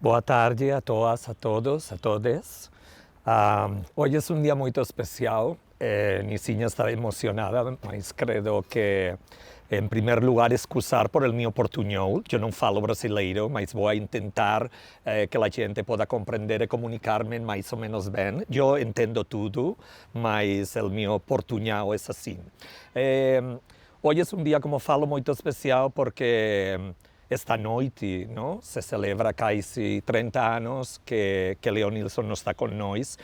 Boa tarde a todas, a todos, a todes. Hoje é um dia muito especial. Nisinha está emocionada, mas credo que, em primeiro lugar, excusar por el meu portunhol. Eu não falo brasileiro, mas vou tentar que a gente possa compreender e comunicar-me mais ou menos bem. Eu entendo tudo, mas o meu portunhol é assim. Hoje é um dia, como falo, muito especial porque esta noite, não, se celebra quase 30 anos que Leonilson não está com nós.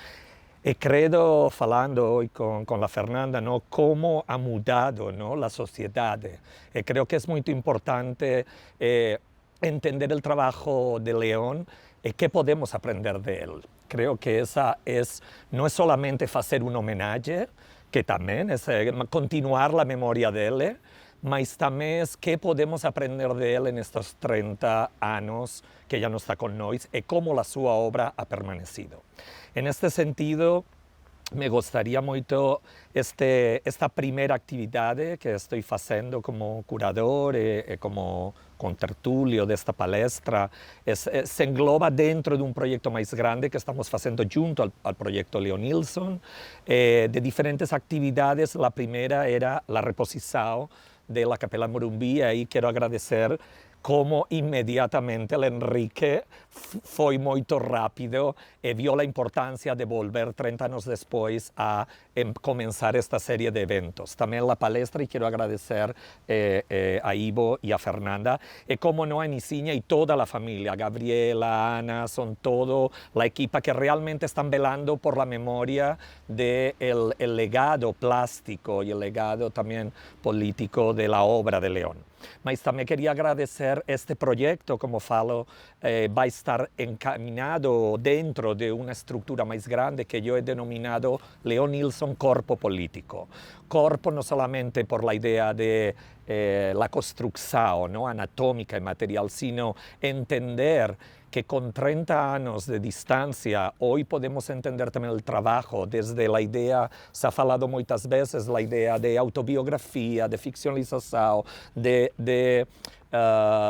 E credo, falando hoje com a Fernanda, não, como ha mudado, não, a sociedade. E creio que é muito importante entender o trabalho de León e que podemos aprender dele. Creio que essa não é solamente fazer uma homenagem, que também é continuar a memória dele, mas também é que podemos aprender dele nestes 30 anos que já não está com nós e como a sua obra ha permanecido. En este sentido, me gostaria muito esta primeira atividade que estou fazendo como curador e como contertúlio desta palestra, se engloba dentro de um projeto mais grande que estamos fazendo junto ao projeto Leonilson, de diferentes atividades. A primeira era a reposição da Capela Morumbi, e aí quero agradecer como imediatamente o Enrique foi muito rápido e viu a importância de volver 30 anos depois a começar esta série de eventos. Também a palestra, e quero agradecer a Ivo e a Fernanda, e como não, a Nisinha e toda a família, Gabriela, Ana, são toda a equipa que realmente estão velando por a memória do legado plástico e o legado também político da obra de León. Mas também queria agradecer este projeto, como falo, vai estar encaminhado dentro de uma estrutura mais grande que eu he denominado Leonilson Corpo Político. Corpo não solamente por a ideia de la construção, ¿no?, anatómica e material, sino entender que com 30 anos de distância, hoje podemos entender também o trabalho desde a ideia, se ha falado muitas vezes, a ideia de autobiografia, de ficcionalização,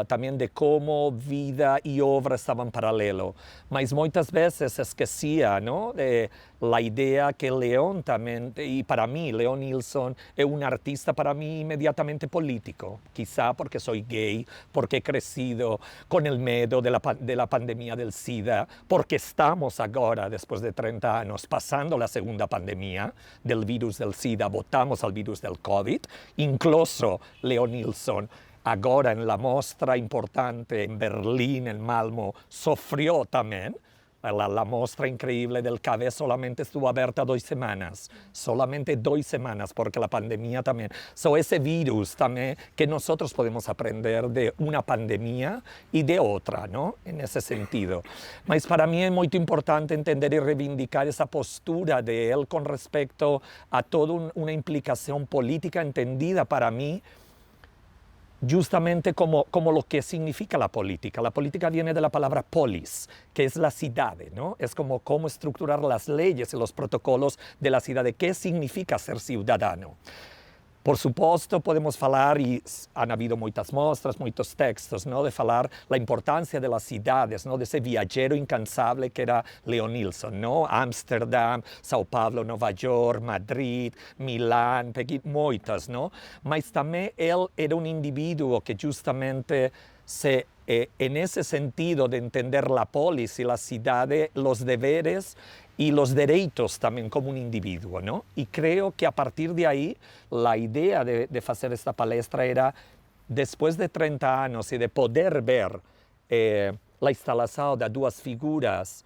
também de como vida e obra estavam paralelo. Mas muitas vezes se esquecia, não, de a ideia que León também, e para mim, Leonilson é um artista para mim imediatamente político, quizá porque sou gay, porque he crescido com o medo da pandemia del SIDA, porque estamos agora, depois de 30 anos, passando a segunda pandemia del vírus del SIDA, voltamos ao vírus del COVID, incluso Leonilson, agora em la mostra importante em Berlim, em Malmö, sofreu também. La mostra increíble del KB solamente estuvo aberta 2 semanas, solamente 2 semanas, porque la pandemia también. Ese virus también que nosotros podemos aprender de una pandemia y de otra, ¿no? En ese sentido. Mas para mí es muy importante entender y reivindicar esa postura de él con respecto a toda una implicación política entendida para mí justamente como lo que significa la política. La política viene de la palabra polis, que es la ciudad, ¿no? Es como cómo estructurar las leyes y los protocolos de la ciudad. ¿Qué significa ser ciudadano? Por supuesto, podemos falar, e han habido muitas mostras, muitos textos, ¿no?, de falar la importancia de las ciudades, ¿no?, de ese viajero incansable que era Leonilson, ¿no? Ámsterdam, São Paulo, Nova York, Madrid, Milán, Pequín, muitas, ¿no? Mas também ele era um indivíduo que justamente en ese sentido de entender la polis y la ciudad, los deberes y los derechos también como un individuo, ¿no? Y creo que a partir de ahí, la idea de hacer esta palestra era, después de 30 años y de poder ver la instalación de dos figuras,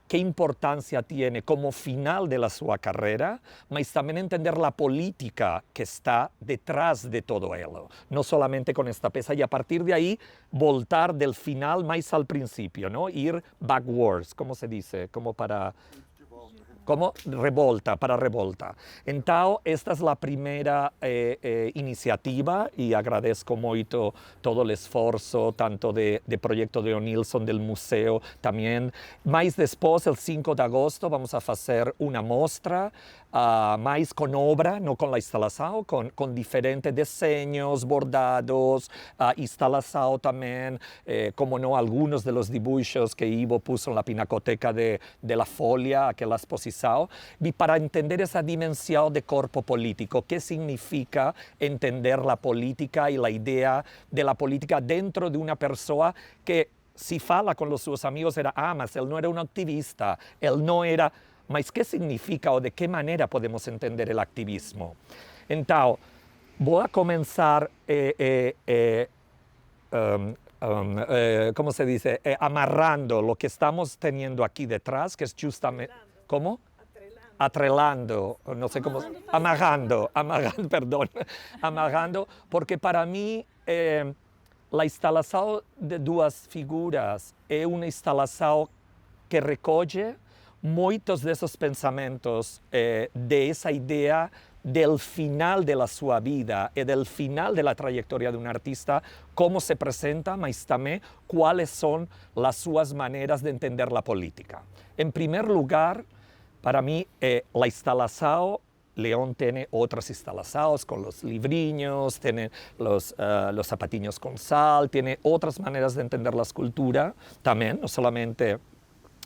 qué importancia tiene como final de su carrera, mas también entender la política que está detrás de todo ello, no solamente con esta pieza, y a partir de ahí voltar del final más al principio, ¿no? Ir backwards, ¿cómo se dice? Como para como revolta, para revolta. Então, esta é a primeira iniciativa e agradeço muito todo o esforço, tanto de projeto de O'Nilson, do museu também. Mas depois, el 5 de agosto, vamos a fazer uma mostra, mais com obra, não com a instalação, com diferentes desenhos, bordados, instalação também, como não, alguns dos dibuixos que Ivo puso na pinacoteca de la Folia, aquela exposição, e para entender essa dimensão de corpo político, que significa entender a política e a ideia de la política dentro de uma pessoa que, se fala com os seus amigos, era, mas ele não era um ativista, ele não era... Mas que significa ou de que maneira podemos entender o ativismo? Então, vou a começar, como se diz, amarrando o que estamos tendo aqui detrás, que é justamente... Como? Atrelando, não sei como... Amarrando, perdão. Amarrando, porque para mim, a instalação de duas figuras é uma instalação que recolhe muitos desses pensamentos, de essa ideia del final de la sua vida e del final de la trayectoria de un artista, como se presenta, mas também quais são as suas maneiras de entender la política. En primer lugar, para mí, la instalación, León tiene otras instalaciones con los libriños, tiene los zapatiños con sal, tiene otras maneras de entender la escultura también, no solamente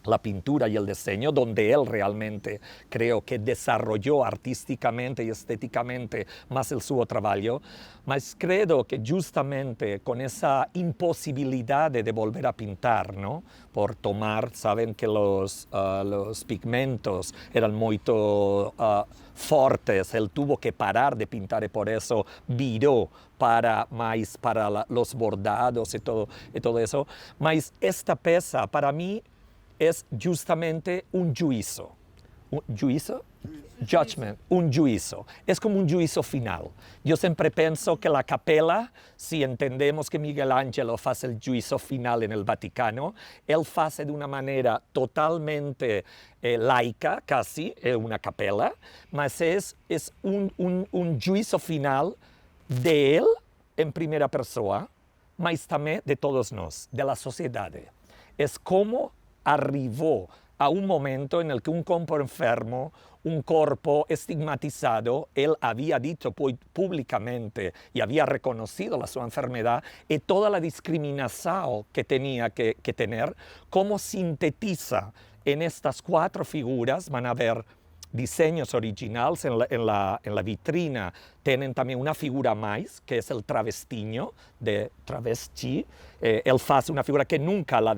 la pintura y el diseño, donde él realmente creo que desarrolló artísticamente y estéticamente más el su trabajo, mas creo que justamente con esa imposibilidad de volver a pintar, ¿no? Por tomar, saben que los pigmentos eran muy fortes, él tuvo que parar de pintar y por eso viró para los bordados y todo eso. Mas esta pieza para mí es justamente un juicio. ¿Un juicio? Judgment, un juicio. Es como un juicio final. Yo siempre pienso que la capela, si entendemos que Miguel Ángel hace el juicio final en el Vaticano, él hace de una manera totalmente laica, casi, una capela, mas es un juicio final de él en primera persona, mas también de todos nosotros, de la sociedad. Es como arribó a un momento en el que un cuerpo enfermo, un cuerpo estigmatizado, él había dicho públicamente y había reconocido su enfermedad y toda la discriminación que tenía que tener, cómo sintetiza en estas cuatro figuras. Van a ver diseños originales en la vitrina. Tienen también una figura más, que es el travestiño de travesti. Él hace una figura que nunca la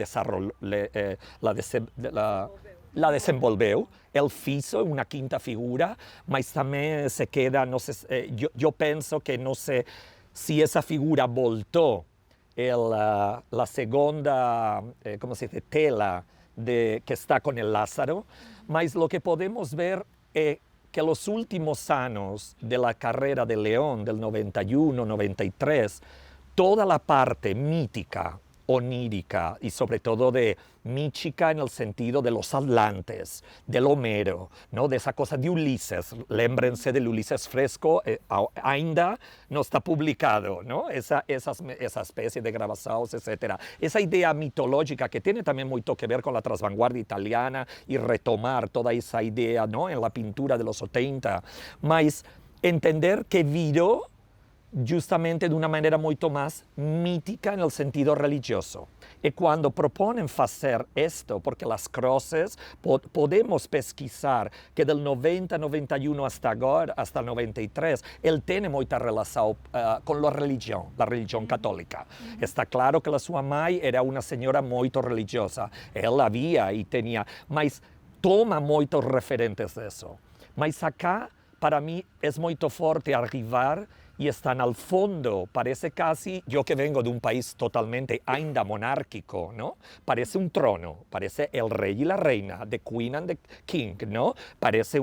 desenvolveu. Él hizo una quinta figura, mas también se queda, no sé, yo pienso que no sé si esa figura voltó la segunda, ¿cómo se dice?, tela que está con el Lázaro, mas lo que podemos ver es que los últimos años de la carrera de León, del 91, 93, toda la parte mítica, onírica y sobre todo de mítica en el sentido de los Atlantes, del Homero, ¿no? De esa cosa de Ulises. Lémbrense del Ulises fresco, ainda no está publicado, ¿no? Esa especie de grabaciones, etc. Esa idea mitológica que tiene también mucho que ver con la transvanguardia italiana y retomar toda esa idea, ¿no?, en la pintura de los 70, mas entender que viró justamente de una manera mucho más mítica en el sentido religioso. Y cuando proponen hacer esto, porque las cruces, podemos pesquisar que del 90, 91 hasta ahora, hasta el 93, él tiene mucha relación con la religión católica. Está claro que la sua mãe era una señora muy religiosa. Él había y tenía, mas toma muchos referentes de eso. Mas acá, para mí, es muy fuerte arribar y están al fondo, parece casi, yo que vengo de un país totalmente ainda monárquico, ¿no? Parece un trono, parece el rey y la reina, the queen and the king, ¿no? Parece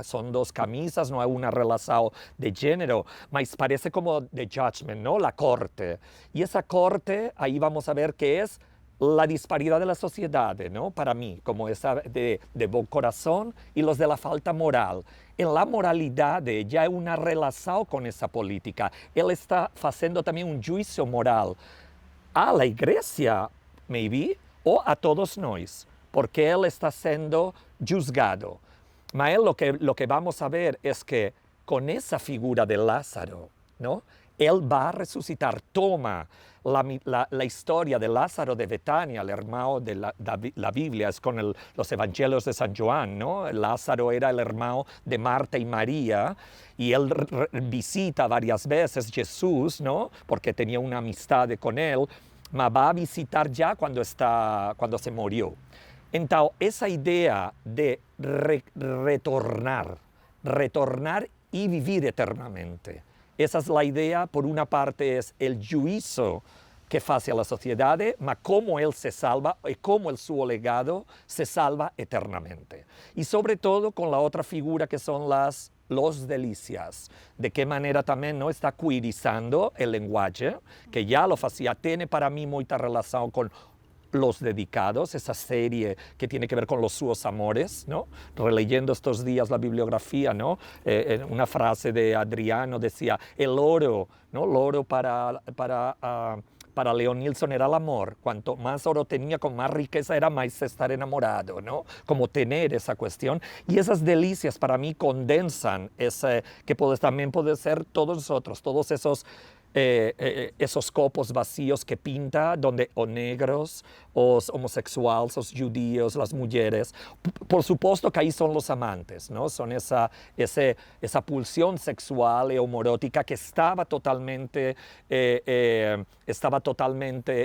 son dos camisas, no hay una relación de género, mas parece como the judgment, ¿no? La corte. Y esa corte, ahí vamos a ver que es la disparidad de la sociedad, ¿no? Para mí, como esa de buen corazón y los de la falta moral. En la moralidad ya hay una relación con esa política. Él está haciendo también un juicio moral a la iglesia, maybe, o a todos nós, porque él está siendo juzgado. Pero lo que vamos a ver es que con esa figura de Lázaro, ¿no? Él va a resucitar, toma la historia de Lázaro de Betania, el hermano de la Biblia, es con los evangelios de San Juan, ¿no? Lázaro era el hermano de Marta y María, y él visita varias veces Jesús, ¿no? Porque tenía una amistad con él, pero va a visitar ya cuando se murió. Entonces, esa idea de retornar y vivir eternamente, esa es la idea. Por una parte es el juicio que hace a la sociedad, pero cómo él se salva y cómo el su legado se salva eternamente. Y sobre todo con la otra figura que son los delicias, de qué manera también no está cuirizando el lenguaje, que ya lo hacía, tiene para mí mucha relación con Los Dedicados, esa serie que tiene que ver con los sus amores, ¿no? Releyendo estos días la bibliografía, ¿no? Una frase de Adriano decía, el oro, ¿no? El oro para Leo Nilsson era el amor. Cuanto más oro tenía, con más riqueza era, más estar enamorado, ¿no? Como tener esa cuestión. Y esas delicias para mí condensan ese, que también puede ser todos nosotros, todos esos copos vacíos que pinta, donde o negros, o homosexuales, os judíos, las mujeres. Por supuesto que ahí son los amantes, ¿no? Son esa pulsión sexual y homoerótica que estaba totalmente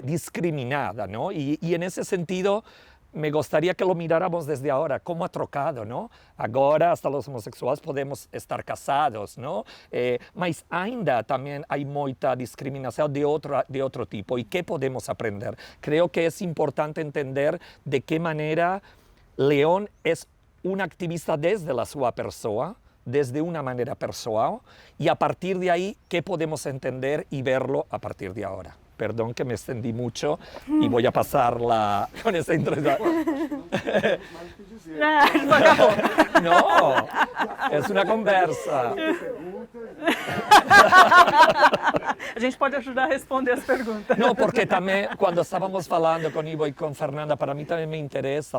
discriminada, ¿no? Y en ese sentido, me gustaría que lo miráramos desde ahora, cómo ha trocado, ¿no? Ahora hasta los homosexuales podemos estar casados, ¿no? Mas ainda también hay mucha discriminación de otro tipo. ¿Y qué podemos aprender? Creo que es importante entender de qué manera León es un activista desde la sua persona, desde una manera personal, y a partir de ahí, ¿qué podemos entender y verlo a partir de ahora? Perdón que me extendí mucho y voy a pasarla con esa introducción. No, es una conversa. A gente pode ajudar a responder as perguntas. No, porque también cuando estábamos hablando con Ivo y con Fernanda, para mí también me interesa,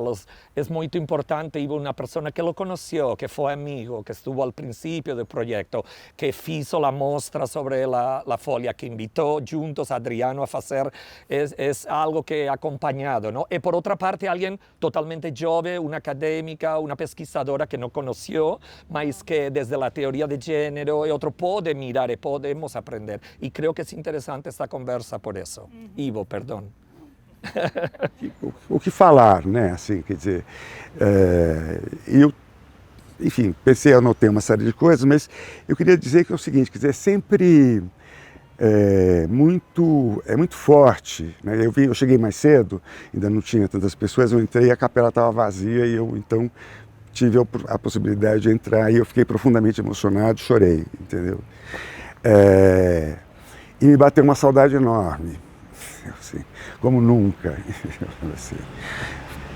es muy importante. Ivo, una persona que lo conoció, que fue amigo, que estuvo al principio del proyecto, que hizo la muestra sobre la folia, que invitó juntos a Adriano a hacer, es algo que ha acompañado, ¿no? Y por otra parte, alguien totalmente joven, una académica, una pesquisadora que no conoció, mas que desde la teoría de género y otro puede mirar y podemos aprender. Y creo que es interesante esta conversa por eso. Ivo, perdão. O que falar, né? Assim, quer dizer, eu, enfim, pensei, anotei uma série de coisas, mas eu queria dizer que é o seguinte, quer dizer, sempre muito forte, né? Eu cheguei mais cedo, ainda não tinha tantas pessoas, eu entrei, a capela estava vazia e eu então tive a possibilidade de entrar e eu fiquei profundamente emocionado, chorei, entendeu? E me bateu uma saudade enorme, assim, como nunca. Assim.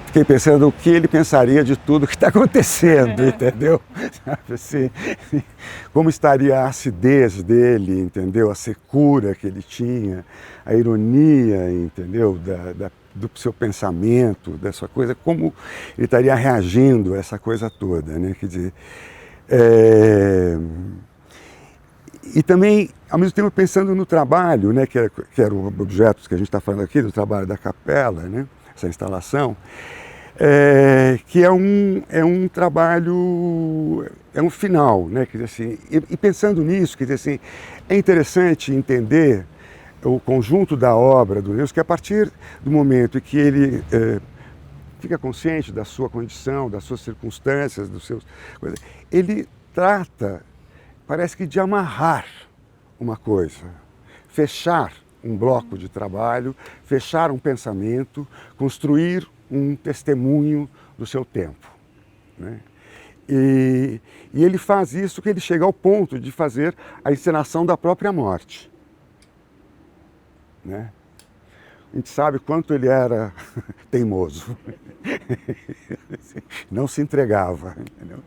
Fiquei pensando o que ele pensaria de tudo que está acontecendo, entendeu? Assim, como estaria a acidez dele, entendeu? A secura que ele tinha, a ironia, entendeu? Do seu pensamento, dessa coisa, como ele estaria reagindo a essa coisa toda, né? Quer dizer, e também, ao mesmo tempo, pensando no trabalho, né? Que era o objeto que a gente está falando aqui, do trabalho da capela, né? Essa instalação, que é um trabalho, é um final, né? Quer dizer assim, e pensando nisso, quer dizer assim, é interessante entender o conjunto da obra do Deus, que a partir do momento em que ele fica consciente da sua condição, das suas circunstâncias, dos seus coisas, ele trata, parece que de amarrar uma coisa, fechar um bloco de trabalho, fechar um pensamento, construir um testemunho do seu tempo, né? E ele faz isso que ele chega ao ponto de fazer a encenação da própria morte, né? a gente sabe quanto ele era teimoso. Não se entregava. Entendeu?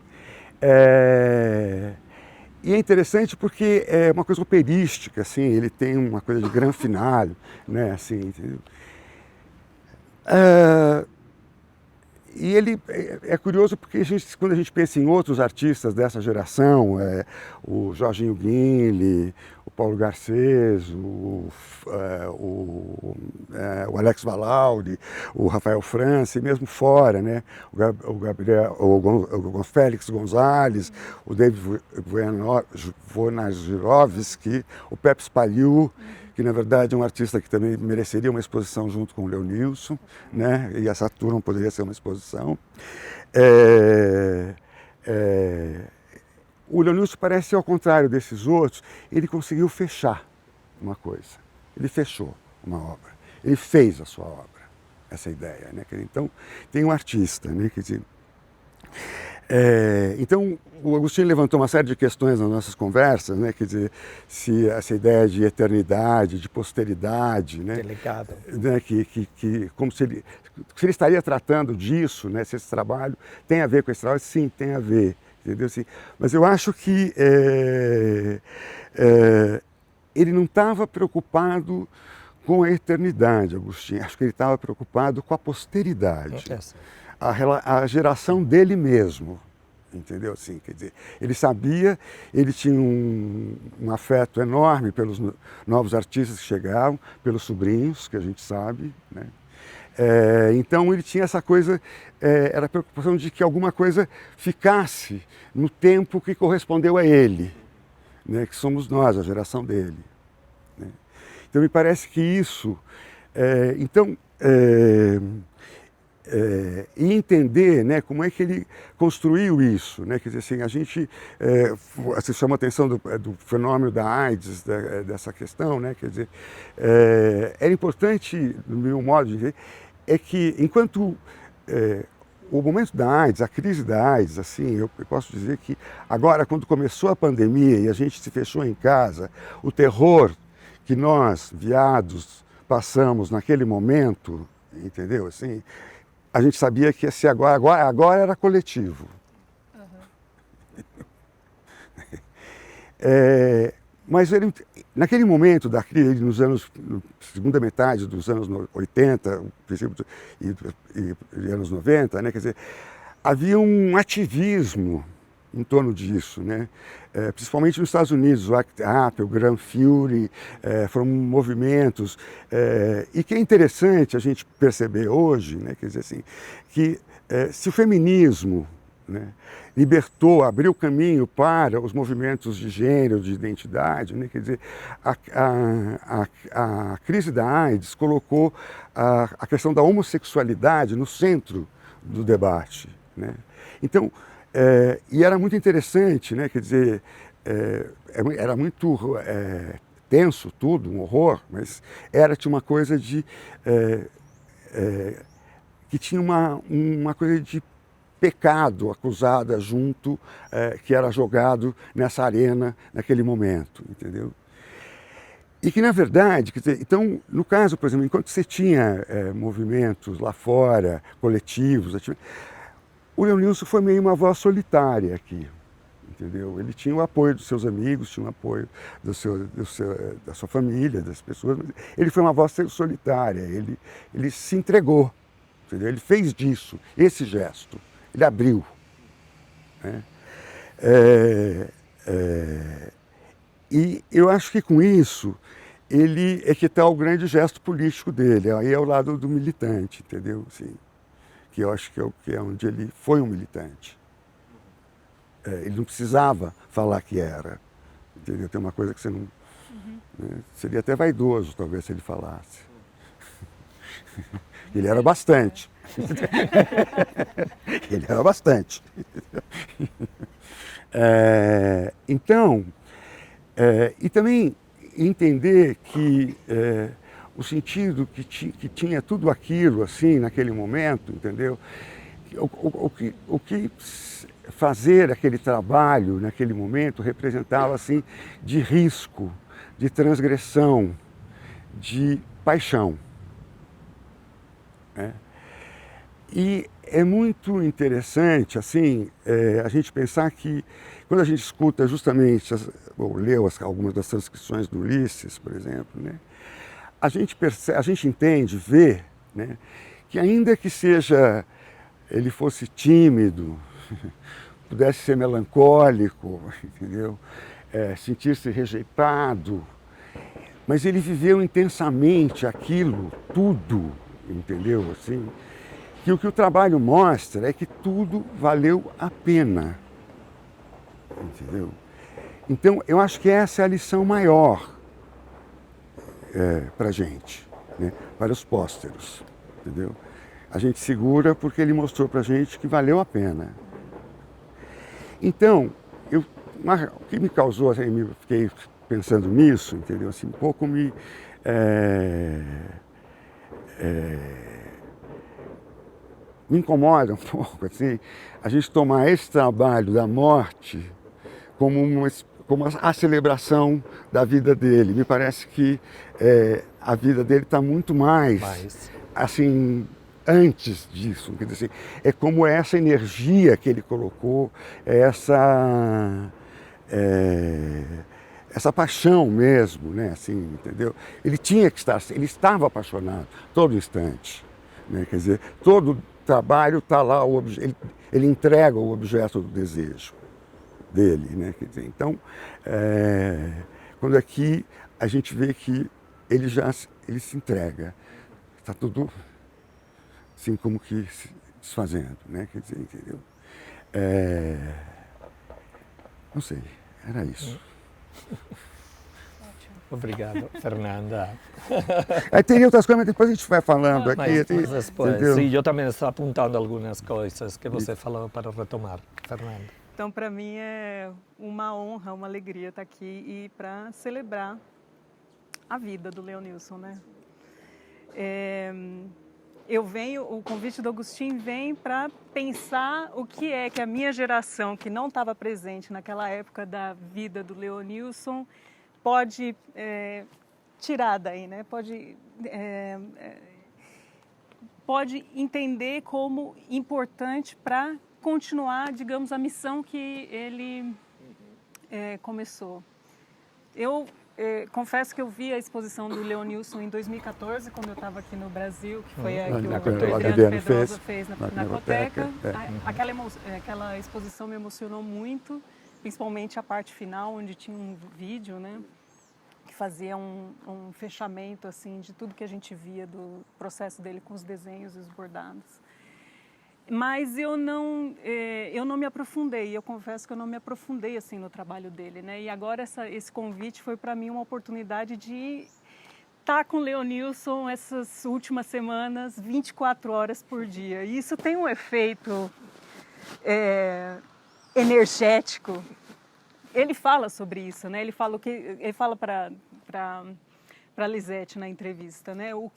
E é interessante porque é uma coisa operística, assim, ele tem uma coisa de gran finale, né, assim, entendeu? E ele é curioso porque quando a gente pensa em outros artistas dessa geração, o Jorginho Guinle, o Paulo Garcês, o Alex Valaude, o Rafael França, e mesmo fora, né? o Félix Gonzalez, o David Wojnarowski, o Pepe Spaliu, que na verdade é um artista que também mereceria uma exposição junto com o Leonilson, né? E essa turma poderia ser uma exposição. O Leonilson parece ser ao contrário desses outros, ele conseguiu fechar uma coisa, ele fechou uma obra, ele fez a sua obra, essa ideia, né? Então tem um artista, né? Quer dizer, então, o Agostinho levantou uma série de questões nas nossas conversas, né? Quer dizer, se essa ideia de eternidade, de posteridade, né? Delicado. Né? Como se ele estaria tratando disso, né? Se esse trabalho tem a ver com esse trabalho, sim, tem a ver, entendeu? Sim. Mas eu acho que ele não estava preocupado com a eternidade, Agostinho. Acho que ele estava preocupado com a posteridade. A geração dele mesmo, entendeu? Assim, quer dizer, ele sabia, ele tinha um afeto enorme pelos novos artistas que chegavam, pelos sobrinhos, que a gente sabe, né? Então ele tinha essa coisa, era a preocupação de que alguma coisa ficasse no tempo que correspondeu a ele, né? Que somos nós, a geração dele, né? Então me parece que isso, e entender, né, como é que ele construiu isso, né? Quer dizer, assim, a gente se chama a atenção do fenômeno da AIDS, dessa questão, né? Quer dizer, era importante, no meu modo de ver, é que enquanto o momento da AIDS, a crise da AIDS, assim, eu posso dizer que agora, quando começou a pandemia e a gente se fechou em casa, o terror que nós, viados, passamos naquele momento, entendeu? Assim, a gente sabia que ia ser agora era coletivo. Mas naquele momento da crise, na segunda metade dos anos 80, princípio e anos 90, né, quer dizer, havia um ativismo em torno disso, né? Principalmente nos Estados Unidos, o ACT UP, o Grand Fury, foram movimentos, e que é interessante a gente perceber hoje, né? Quer dizer assim, que se o feminismo, né, abriu caminho para os movimentos de gênero, de identidade, né? Quer dizer, a crise da AIDS colocou a questão da homossexualidade no centro do debate, né? Então, e era muito interessante, né? Quer dizer, era muito tenso tudo, um horror, mas tinha uma coisa de que tinha uma coisa de pecado acusada junto, que era jogado nessa arena naquele momento, entendeu? E que, na verdade, quer dizer, então, no caso, por exemplo, enquanto você tinha movimentos lá fora, coletivos, o Leonilson foi meio uma voz solitária aqui, entendeu? Ele tinha o apoio dos seus amigos, tinha o apoio da sua família, das pessoas, mas ele foi uma voz solitária, ele se entregou, entendeu? Ele fez disso, esse gesto, ele abriu, né? E eu acho que com isso, ele é que está o grande gesto político dele, aí é o lado do militante, entendeu? Assim, que eu acho que é onde ele foi um militante. Ele não precisava falar que era, entendeu? Tem uma coisa que você não... Né? Seria até vaidoso, talvez, se ele falasse. Ele era bastante. Ele era bastante. Então, e também entender que o sentido que tinha tudo aquilo, assim, naquele momento, entendeu? O que fazer aquele trabalho naquele momento representava, assim, de risco, de transgressão, de paixão, né? E é muito interessante, assim, a gente pensar que quando a gente escuta justamente, ou leu algumas das transcrições do Ulisses, por exemplo, né, a gente entende, vê, né, que ainda que ele fosse tímido, pudesse ser melancólico, entendeu? Sentir-se rejeitado, mas ele viveu intensamente aquilo, tudo, entendeu? Assim, que o trabalho mostra é que tudo valeu a pena, entendeu? Então, eu acho que essa é a lição maior para a gente, né? Para os pósteros, entendeu? A gente segura porque ele mostrou para a gente que valeu a pena. Então, o que me causou, assim, fiquei pensando nisso, entendeu? Assim, um pouco me incomoda um pouco, assim, a gente tomar esse trabalho da morte como a celebração da vida dele. Me parece que a vida dele está muito mais, assim, antes disso. Quer dizer, é como essa energia que ele colocou, essa paixão mesmo, né? Assim, entendeu? Ele tinha que estar, ele estava apaixonado todo instante, né? Quer dizer, todo trabalho está lá, ele entrega o objeto do desejo dele, né? Quer dizer, então, quando aqui a gente vê que ele se entrega, está tudo assim como que se desfazendo, né? Quer dizer, entendeu? Não sei, era isso. Obrigado, Fernanda. Teria outras coisas, mas depois a gente vai falando aqui. Mas depois, sim, eu também estou apontando algumas coisas que você falou para retomar, Fernanda. Então, para mim é uma honra, uma alegria estar aqui e para celebrar a vida do Leonilson, né? O convite do Agostinho vem para pensar o que é que a minha geração, que não estava presente naquela época da vida do Leonilson, pode tirar daí, né? Pode entender como importante para continuar, digamos, a missão que ele começou. Eu confesso que eu vi a exposição do Leonilson em 2014, quando eu estava aqui no Brasil, que foi a que o Adriano Pedrosa fez na Pinacoteca. Aquela exposição me emocionou muito, principalmente a parte final, onde tinha um vídeo, né, que fazia um fechamento assim, de tudo que a gente via do processo dele com os desenhos e os bordados. Mas eu não me aprofundei, eu confesso que eu não me aprofundei assim no trabalho dele, né? E agora esse convite foi para mim uma oportunidade de estar com o Leonilson essas últimas semanas, 24 horas por dia. E isso tem um efeito energético. Ele fala sobre isso, né? Ele fala para Lisete na entrevista, né? O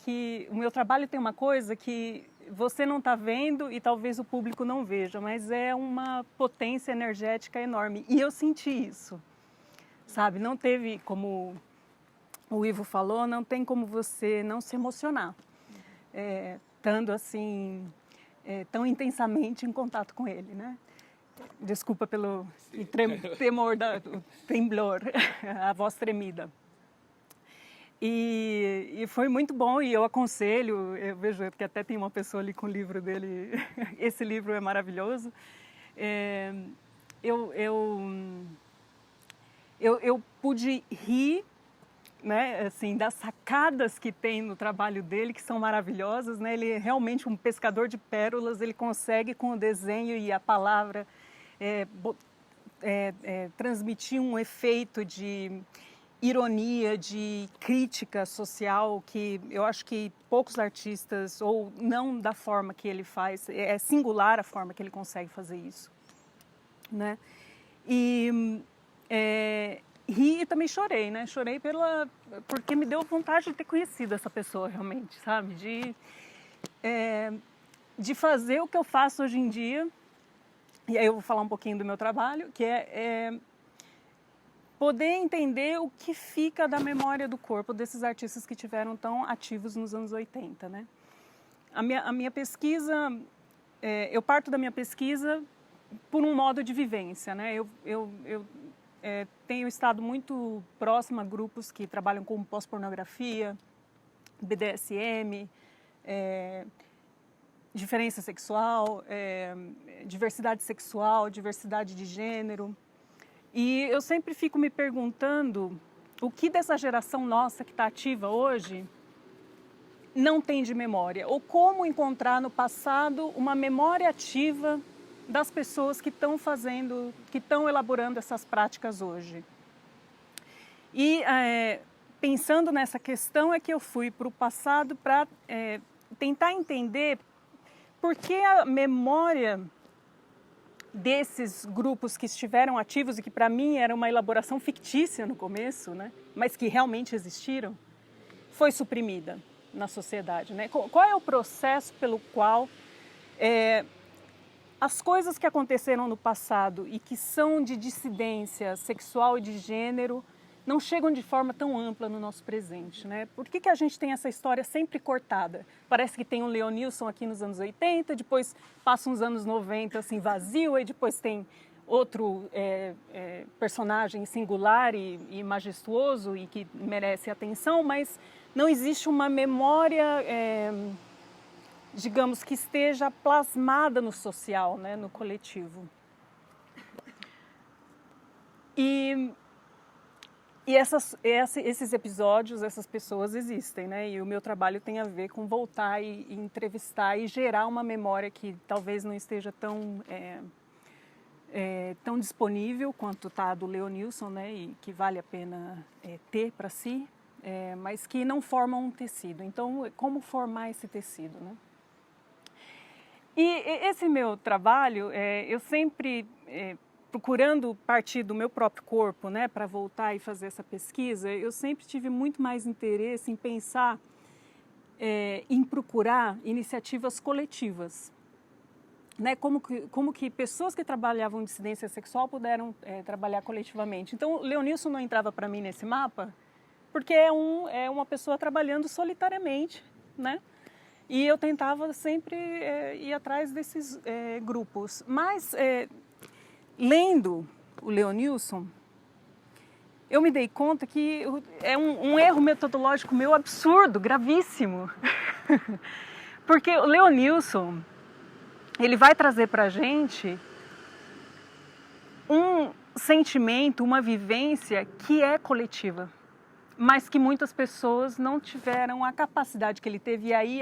meu trabalho tem uma coisa que você não está vendo e talvez o público não veja, mas é uma potência energética enorme. E eu senti isso, sabe? Não teve, como o Ivo falou, não tem como você não se emocionar, estando assim, tão intensamente em contato com ele, né? Desculpa pelo temblor, a voz tremida. E foi muito bom, e eu aconselho, eu vejo que até tem uma pessoa ali com o livro dele, esse livro é maravilhoso. Eu pude rir, né, assim, das sacadas que tem no trabalho dele, que são maravilhosas, né? Ele é realmente um pescador de pérolas, ele consegue com o desenho e a palavra transmitir um efeito de ironia, de crítica social, que eu acho que poucos artistas, ou não da forma que ele faz, é singular a forma que ele consegue fazer isso, né? E ri e também chorei, né? Chorei porque me deu vontade de ter conhecido essa pessoa realmente, sabe? De fazer o que eu faço hoje em dia, e aí eu vou falar um pouquinho do meu trabalho, que poder entender o que fica da memória do corpo desses artistas que tiveram tão ativos nos anos 80, né? a minha pesquisa, eu parto da minha pesquisa por um modo de vivência, né? Eu tenho estado muito próxima a grupos que trabalham com pós-pornografia, BDSM, diferença sexual, diversidade sexual, diversidade de gênero. E eu sempre fico me perguntando o que dessa geração nossa que está ativa hoje não tem de memória, ou como encontrar no passado uma memória ativa das pessoas que estão fazendo, que estão elaborando essas práticas hoje. E pensando nessa questão é que eu fui para o passado para tentar entender por que a memória desses grupos que estiveram ativos e que para mim era uma elaboração fictícia no começo, né, mas que realmente existiram, foi suprimida na sociedade, né? Qual é o processo pelo qual as coisas que aconteceram no passado e que são de dissidência sexual e de gênero não chegam de forma tão ampla no nosso presente, né? Por que a gente tem essa história sempre cortada? Parece que tem um Leonilson aqui nos anos 80, depois passa uns anos 90 assim vazio, e depois tem outro personagem singular e majestuoso e que merece atenção, mas não existe uma memória, digamos, que esteja plasmada no social, né, no coletivo. E esses episódios, essas pessoas existem, né? E o meu trabalho tem a ver com voltar e entrevistar e gerar uma memória que talvez não esteja tão disponível quanto está a do Leonilson, né? E que vale a pena ter para si, mas que não formam um tecido. Então, como formar esse tecido, né? E esse meu trabalho, eu sempre procurando partir do meu próprio corpo, né, para voltar e fazer essa pesquisa, eu sempre tive muito mais interesse em pensar, em procurar iniciativas coletivas, né, como que pessoas que trabalhavam dissidência sexual puderam trabalhar coletivamente. Então, Leonilson não entrava para mim nesse mapa, porque é uma pessoa trabalhando solitariamente, né? E eu tentava sempre ir atrás desses grupos. Mas, lendo o Leonilson, eu me dei conta que é um erro metodológico meu absurdo, gravíssimo. Porque o Leonilson, ele vai trazer para a gente um sentimento, uma vivência que é coletiva, mas que muitas pessoas não tiveram a capacidade que ele teve, e aí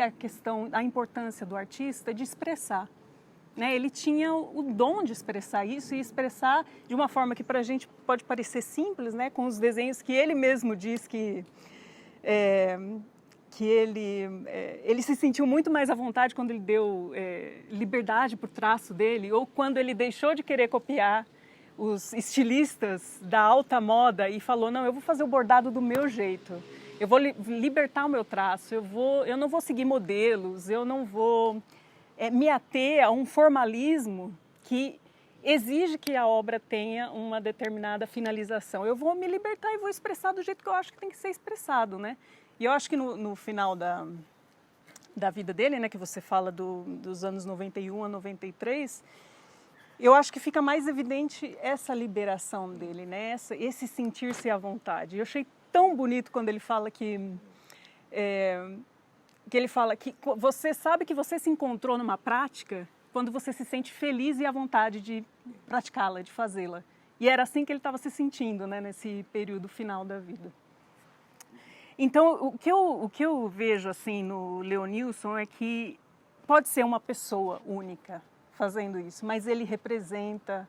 a importância do artista de expressar. Né? Ele tinha o dom de expressar isso e expressar de uma forma que para a gente pode parecer simples, né? Com os desenhos que ele mesmo diz que ele se sentiu muito mais à vontade quando ele deu liberdade para o traço dele, ou quando ele deixou de querer copiar os estilistas da alta moda e falou, não, eu vou fazer o bordado do meu jeito, eu vou libertar o meu traço, eu não vou seguir modelos, eu não vou me ater a um formalismo que exige que a obra tenha uma determinada finalização. Eu vou me libertar e vou expressar do jeito que eu acho que tem que ser expressado, né? E eu acho que no final da vida dele, né, que você fala dos anos 91 a 93, eu acho que fica mais evidente essa liberação dele, né? Esse sentir-se à vontade. Eu achei tão bonito quando ele fala que você sabe que você se encontrou numa prática quando você se sente feliz e à vontade de praticá-la, de fazê-la. E era assim que ele estava se sentindo, né, nesse período final da vida. Então, o que eu vejo assim no Leonilson é que pode ser uma pessoa única fazendo isso, mas ele representa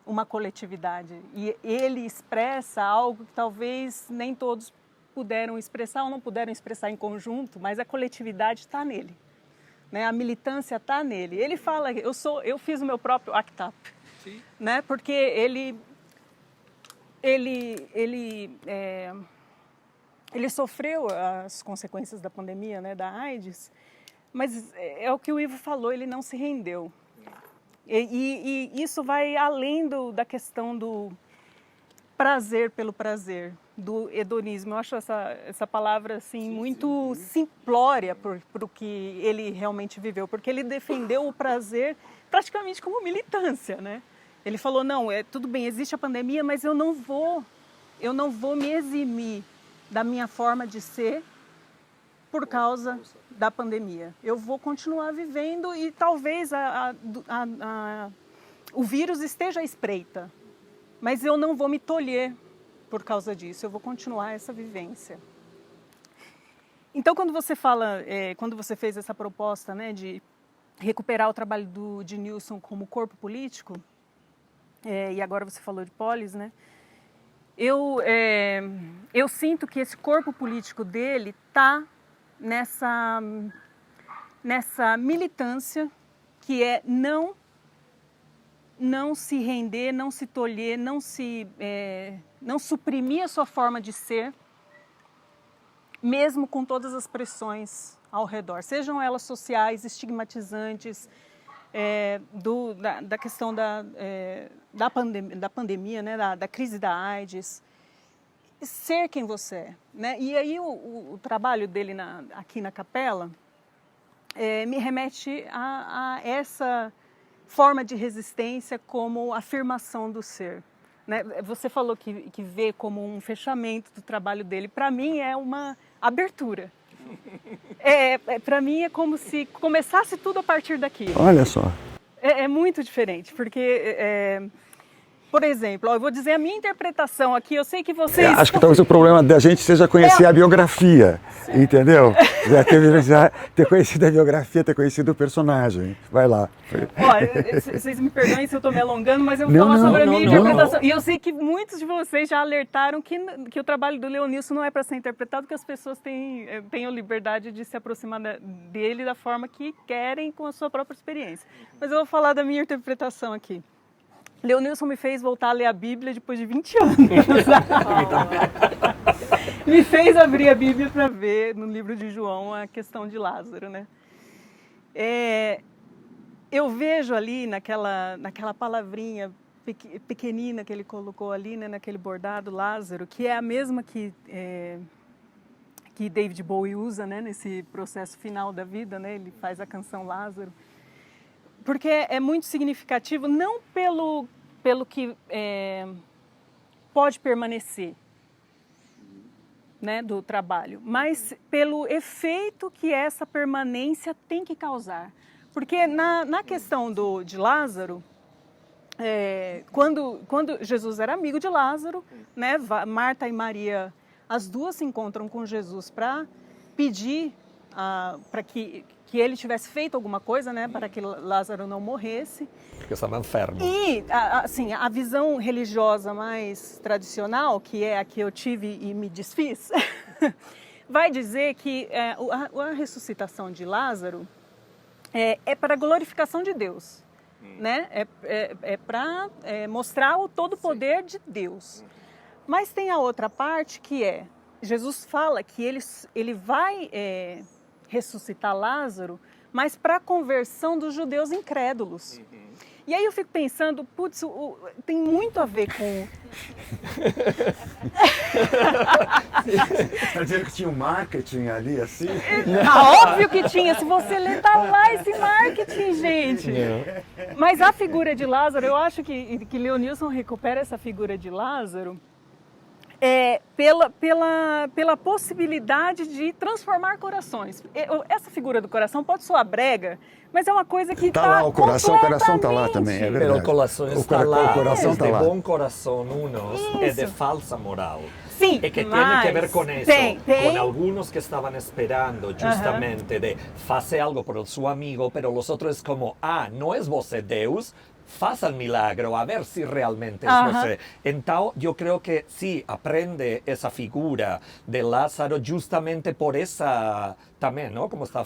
uma coletividade e ele expressa algo que talvez nem todos puderam expressar ou não puderam expressar em conjunto, mas a coletividade está nele, né? A militância está nele. Ele fala, eu fiz o meu próprio ACT UP, né? Porque ele sofreu as consequências da pandemia, né, da AIDS, mas é o que o Ivo falou, ele não se rendeu. E isso vai além da questão prazer pelo prazer, do hedonismo. Eu acho essa palavra assim, muito simplória para o que ele realmente viveu, porque ele defendeu o prazer praticamente como militância, né? Ele falou, não, tudo bem, existe a pandemia, mas eu não vou me eximir da minha forma de ser por causa da pandemia. Eu vou continuar vivendo e talvez o vírus esteja à espreita, mas eu não vou me tolher por causa disso, eu vou continuar essa vivência. Então, quando você fala, quando você fez essa proposta, né, de recuperar o trabalho de Nilson como corpo político, e agora você falou de Polis, né, eu sinto que esse corpo político dele está nessa militância que é não se render, não se tolher, não suprimir a sua forma de ser, mesmo com todas as pressões ao redor, sejam elas sociais, estigmatizantes, da questão da pandemia, né, da crise da AIDS, ser quem você é, né? E aí o trabalho dele aqui na capela me remete a essa forma de resistência como afirmação do ser, né? Você falou que vê como um fechamento do trabalho dele. Para mim é uma abertura. Para mim é como se começasse tudo a partir daqui. Olha só. É muito diferente, porque, por exemplo, eu vou dizer a minha interpretação aqui, eu sei que vocês... Acho que talvez o problema da gente seja conhecer a biografia, entendeu? Já ter conhecido a biografia, ter conhecido o personagem. Vai lá. Olha, vocês me perdoem se eu estou me alongando, mas eu vou falar sobre a minha interpretação. E eu sei que muitos de vocês já alertaram que o trabalho do Leonilson não é para ser interpretado, que as pessoas tenham liberdade de se aproximar dele da forma que querem, com a sua própria experiência. Mas eu vou falar da minha interpretação aqui. Leonilson me fez voltar a ler a Bíblia depois de 20 anos. Me fez abrir a Bíblia para ver no livro de João a questão de Lázaro, né? Eu vejo ali naquela palavrinha pequenina que ele colocou ali, né, naquele bordado, Lázaro, que é a mesma que David Bowie usa, né, nesse processo final da vida, né? Ele faz a canção Lázaro. Porque é muito significativo, não pelo que pode permanecer, né, do trabalho, mas pelo efeito que essa permanência tem que causar. Porque na questão de Lázaro, quando Jesus era amigo de Lázaro, né, Marta e Maria, as duas se encontram com Jesus para pedir para que ele tivesse feito alguma coisa, né, para que Lázaro não morresse. Porque estava enfermo. E assim, a visão religiosa mais tradicional, que é a que eu tive e me desfiz, vai dizer que a ressuscitação de Lázaro é para a glorificação de Deus, né? É para mostrar o todo poder de Deus. Mas tem a outra parte que Jesus fala que ele vai ressuscitar Lázaro, mas para a conversão dos judeus incrédulos. E aí eu fico pensando, putz, tem muito a ver com... Está dizendo que tinha um marketing ali, assim? Óbvio que tinha, se você ler, tá lá esse marketing, gente. Mas a figura de Lázaro, eu acho que Leonilson recupera essa figura de Lázaro pela possibilidade de transformar corações. Essa figura do coração pode soar brega, mas é uma coisa que está lá, o coração está lá também, é verdade. O coração está lá, o coração está lá. De bom coração unos é de falsa moral. Sim, e que tem que ver com isso, com alguns que estavam esperando justamente de fazer algo por o seu amigo, pero los otros como, não é você Deus, faça o milagro, a ver se realmente é você. Então, eu creio que sim, aprende essa figura de Lázaro justamente por essa, também, não? Como está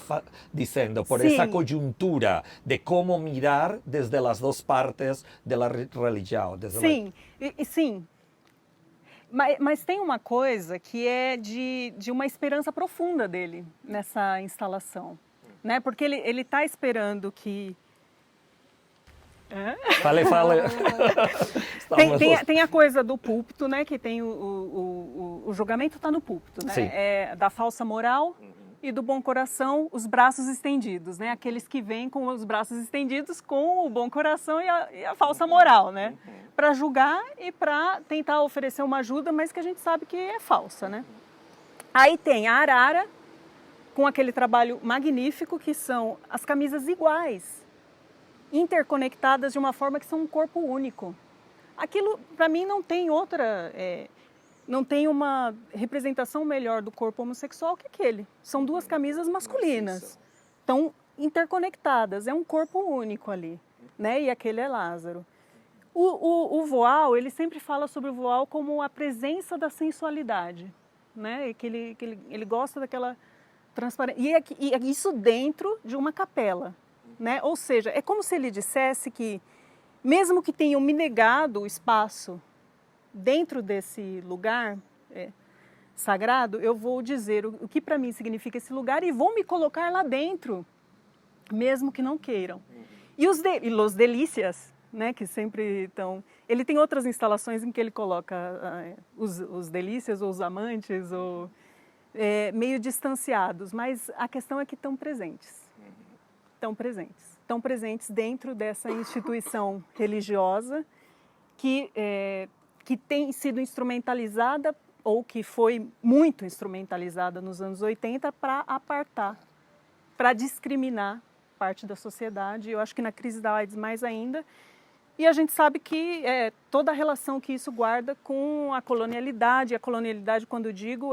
dizendo, por essa conjuntura de como mirar desde as duas partes da religião. Sim, sim. Mas tem uma coisa que é de uma esperança profunda dele nessa instalação, né? Porque ele está esperando que Fale. Tem a coisa do púlpito, né? Que tem o julgamento está no púlpito, né? É da falsa moral e do bom coração, os braços estendidos, né? Aqueles que vêm com os braços estendidos com o bom coração e a falsa moral, né? Para julgar e para tentar oferecer uma ajuda, mas que a gente sabe que é falsa, né? Aí tem a arara, com aquele trabalho magnífico que são as camisas iguais, interconectadas de uma forma que são um corpo único. Aquilo, para mim, não tem outra, não tem uma representação melhor do corpo homossexual que aquele. São duas camisas masculinas, estão interconectadas, é um corpo único ali, né? E aquele é Lázaro. O voal, ele sempre fala sobre o voal como a presença da sensualidade, né? Que ele gosta daquela transparência. E é isso dentro de uma capela, né? Ou seja, é como se ele dissesse que, mesmo que tenham me negado o espaço dentro desse lugar sagrado, eu vou dizer o que para mim significa esse lugar e vou me colocar lá dentro, mesmo que não queiram. E Los Delícias, né, que sempre estão... Ele tem outras instalações em que ele coloca os delícias ou os amantes, ou, meio distanciados, mas a questão é que estão presentes. Estão presentes dentro dessa instituição religiosa que tem sido instrumentalizada, ou que foi muito instrumentalizada nos anos 80 para apartar, para discriminar parte da sociedade. Eu acho que na crise da AIDS mais ainda. E a gente sabe que toda a relação que isso guarda com a colonialidade, quando eu digo,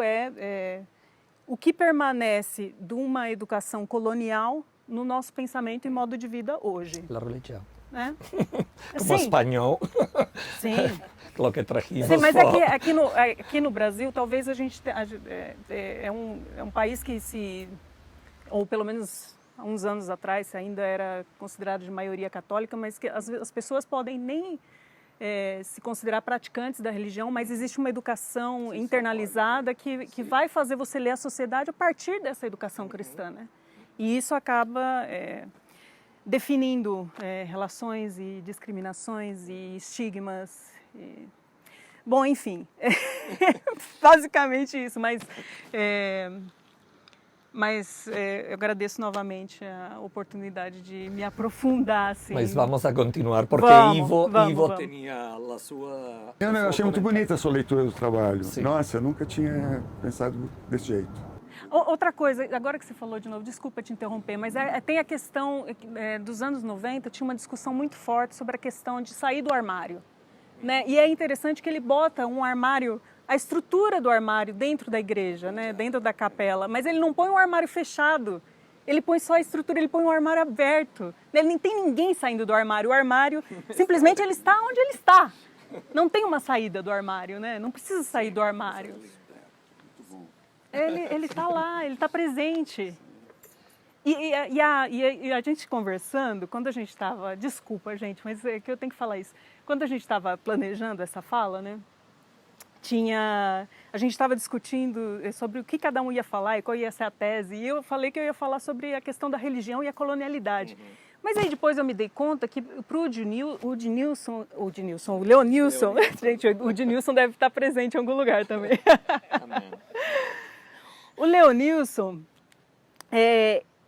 o que permanece de uma educação colonial no nosso pensamento e modo de vida hoje. A religião. Como espanhol. Sim. Lo que trajimos. Sim, mas aqui no Brasil, talvez a gente... É um país que ou pelo menos há uns anos atrás ainda era considerado de maioria católica, mas que as pessoas podem nem se considerar praticantes da religião, mas existe uma educação internalizada que vai fazer você ler a sociedade a partir dessa educação cristã, né? E isso acaba definindo relações e discriminações e estigmas. Bom, enfim, basicamente isso, mas eu agradeço novamente a oportunidade de me aprofundar. Assim. Mas vamos a continuar, porque Ivo tinha a sua... Eu achei muito bonita a sua leitura do trabalho. Sim. Nossa, eu nunca tinha pensado desse jeito. Outra coisa, agora que você falou de novo, desculpa te interromper, mas tem a questão dos anos 90, tinha uma discussão muito forte sobre a questão de sair do armário. Né? E é interessante que ele bota um armário, a estrutura do armário dentro da igreja, né? Dentro da capela, mas ele não põe um armário fechado, ele põe só a estrutura, ele põe um armário aberto. Ele não tem ninguém saindo do armário, o armário simplesmente ele está onde ele está. Não tem uma saída do armário, né? Não precisa sair do armário. Ele está lá, ele está presente. E a gente conversando, quando a gente estava... Desculpa, gente, mas é que eu tenho que falar isso. Quando a gente estava planejando essa fala, né? A gente estava discutindo sobre o que cada um ia falar e qual ia ser a tese. E eu falei que eu ia falar sobre a questão da religião e a colonialidade. Mas aí depois eu me dei conta que para o Leonilson, gente, o Dinilson deve estar presente em algum lugar também. O Leonilson,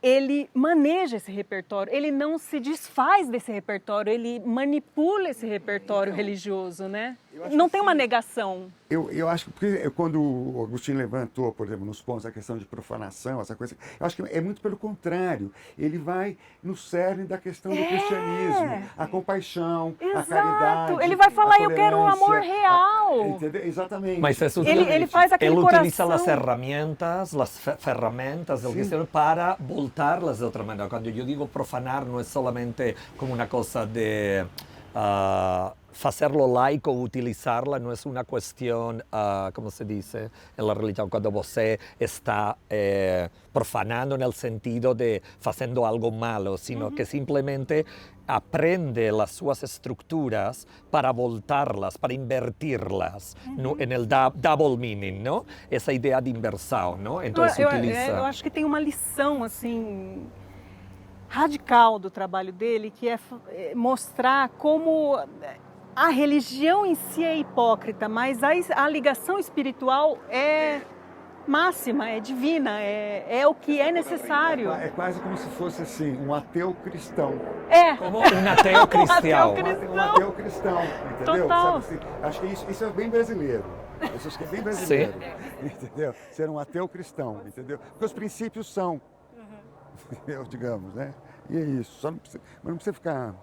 ele maneja esse repertório, ele não se desfaz desse repertório, ele manipula esse repertório religioso, né? Não tem uma negação. Eu acho que porque quando o Agostinho levantou, por exemplo, nos pontos a questão de profanação, essa coisa, eu acho que é muito pelo contrário. Ele vai no cerne da questão do cristianismo, a compaixão, a caridade. Ele vai falar, eu quero o amor real. Entendeu? Exatamente. Mas ele faz aquele coração. Ele utiliza as ferramentas del cristiano para voltarlas de outra maneira. Quando eu digo profanar, não é solamente como uma coisa de... hacerlo laico, utilizarla, no es una cuestión, ¿cómo se dice en la religión? Cuando você está profanando en el sentido de haciendo algo malo, sino que simplemente aprende las suas estructuras para voltarlas, para invertirlas, ¿no? En el double meaning, ¿no? Essa ideia de inversão, ¿no? Então, eu acho que tem uma lição, assim... radical do trabalho dele, que é mostrar como a religião em si é hipócrita, mas a ligação espiritual é máxima, é divina, é o que é necessário. É quase como se fosse assim, um ateu cristão. Como um ateu cristão. Um ateu cristão, entendeu? Total. Sabe, assim, acho que isso é bem brasileiro. Isso acho que é bem brasileiro. Entendeu? Ser um ateu cristão, entendeu? Porque os princípios são, digamos, né? E é isso. Mas não precisa ficar...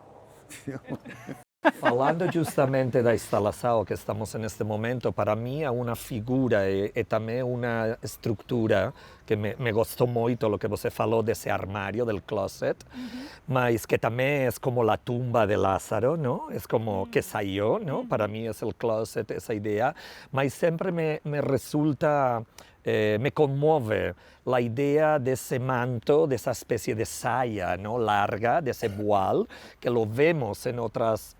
Falando justamente da instalação que estamos neste momento, para mim é uma figura e também uma estrutura que me gostou muito, o que você falou desse armário, del closet, mas que também é como a tumba de Lázaro, não? É como que saiu, não? Para mim é o closet, essa ideia, mas sempre me resulta... me conmove la idea de ese manto, de esa especie de saya, ¿no? Larga, de ese voile, que lo vemos en otras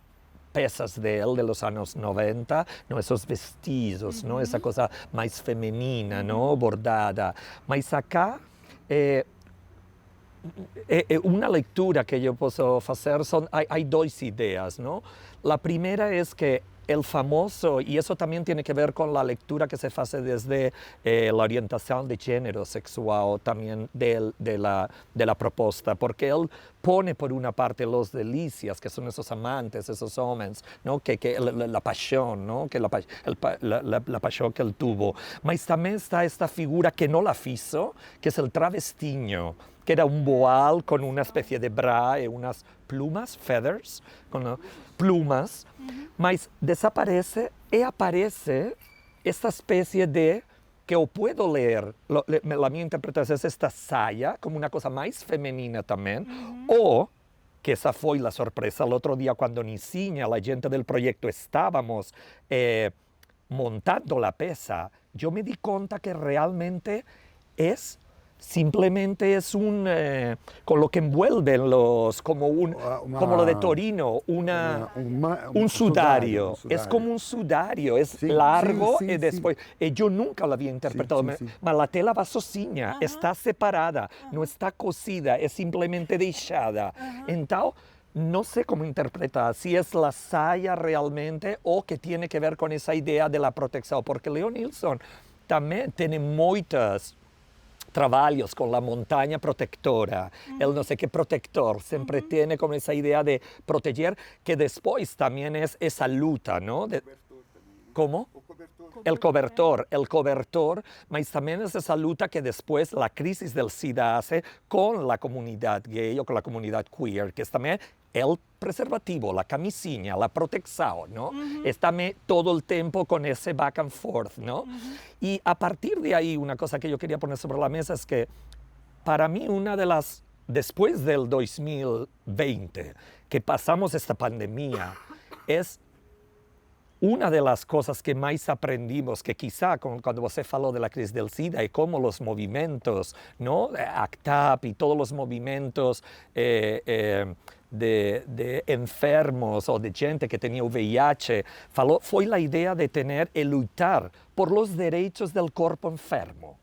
peças de él de los años 90, ¿no? Esos vestidos, ¿no? Esa cosa más femenina, ¿no? Bordada. Mas acá, una lectura que yo puedo hacer, hay dos ideas, ¿no? La primera es que el famoso, y eso también tiene que ver con la lectura que se hace desde la orientación de género sexual también de la propuesta, porque él pone por una parte los delicias, que son esos amantes, esos hombres, ¿no? que la pasión, ¿no? que la pasión que él tuvo. Mas también está esta figura que no la hizo, que es el travestiño, que era un boal con una especie de bra y unas plumas, feathers, con plumas, mas desaparece y aparece esta especie de, que yo puedo leer, la mi interpretación es esta saya, como una cosa más femenina también, o que esa fue la sorpresa el otro día cuando Nicinha, la gente del proyecto, estábamos montando la pieza, yo me di cuenta que realmente simplemente es con lo que envuelven los, como lo de Torino, un sudario. Es como un sudario, es largo y después, yo nunca lo había interpretado, pero la tela va sozinha, está separada, no está cosida, es simplemente deixada. Entonces, no sé cómo interpretar, si es la saya realmente o que tiene que ver con esa idea de la protección, porque Leo Nilsson también tiene muchas trabalhos con la montaña protectora, el no sé qué protector, siempre tiene como esa idea de proteger, que después también es esa lucha, ¿no? ¿Cómo? El cobertor, mas también es esa lucha que después la crisis del SIDA hace con la comunidad gay o con la comunidad queer, que es también el preservativo, la camisinha, la protección, ¿no? Está todo el tiempo con ese back and forth, ¿no? Y a partir de ahí, una cosa que yo quería poner sobre la mesa es que para mí una de las, después del 2020, que pasamos esta pandemia, es una de las cosas que más aprendimos, que quizá cuando usted habló de la crisis del SIDA y cómo los movimientos, ¿no? ACT UP y todos los movimientos de enfermos o de gente que tenía VIH, fue la idea de tener y luchar por los derechos del cuerpo enfermo.